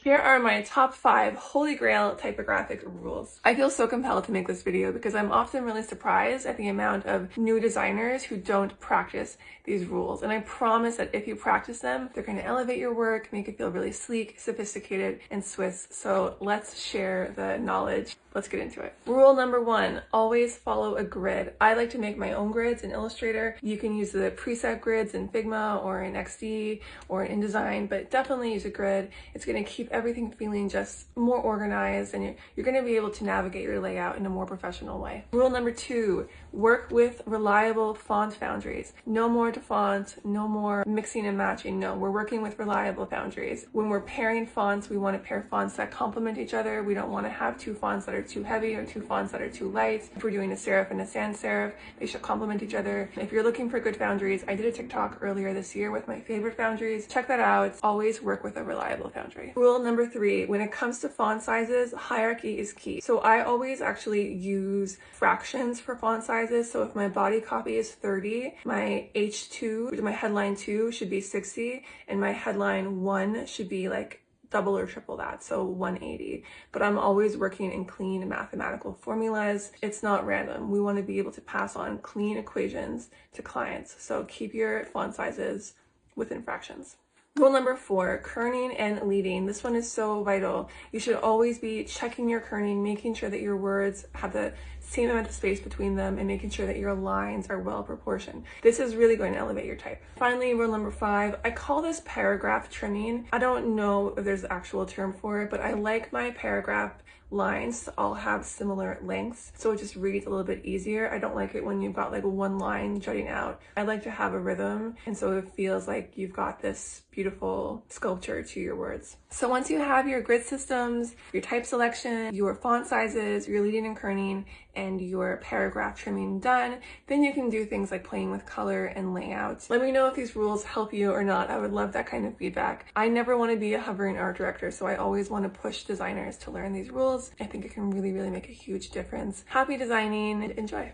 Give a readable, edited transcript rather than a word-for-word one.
Here are my top 5 holy grail typographic rules. I feel so compelled to make this video because I'm often really surprised at the amount of new designers who don't practice these rules. And I promise that if you practice them, they're going to elevate your work, make it feel really sleek, sophisticated, and Swiss. So let's share the knowledge. Let's get into it. Rule number 1, always follow a grid. I like to make my own grids in Illustrator. You can use the preset grids in Figma or in XD or in InDesign, but definitely use a grid. It's going to keep everything feeling just more organized, and you're going to be able to navigate your layout in a more professional way. Rule number 2, work with reliable font foundries. No more default, no more mixing and matching. No, we're working with reliable foundries. When we're pairing fonts, we want to pair fonts that complement each other. We don't want to have two fonts that are too heavy or two fonts that are too light. If we're doing a serif and a sans serif, they should complement each other. If you're looking for good foundries, I did a TikTok earlier this year with my favorite foundries. Check that out. Always work with a reliable foundry. Rule number 3, when it comes to font sizes, hierarchy is key. So I always actually use fractions for font sizes. So if my body copy is 30, my H2, my headline 2 should be 60, and my headline 1 should be like double or triple that, so 180. But I'm always working in clean mathematical formulas. It's not random. We want to be able to pass on clean equations to clients. So keep your font sizes within fractions. Rule number 4, kerning and leading. This one is so vital. You should always be checking your kerning, making sure that your words have the same amount of space between them, and making sure that your lines are well proportioned. This is really going to elevate your type. Finally, rule number 5, I call this paragraph trimming. I don't know if there's an actual term for it, but I like my paragraph lines to all have similar lengths, so it just reads a little bit easier. I don't like it when you've got like one line jutting out. I like to have a rhythm, and so it feels like you've got this beautiful sculpture to your words. So once you have your grid systems, your type selection, your font sizes, your leading and kerning, and your paragraph trimming done, then you can do things like playing with color and layout. Let me know if these rules help you or not. I would love that kind of feedback. I never want to be a hovering art director, so I always want to push designers to learn these rules. I think it can really make a huge difference. Happy designing and enjoy.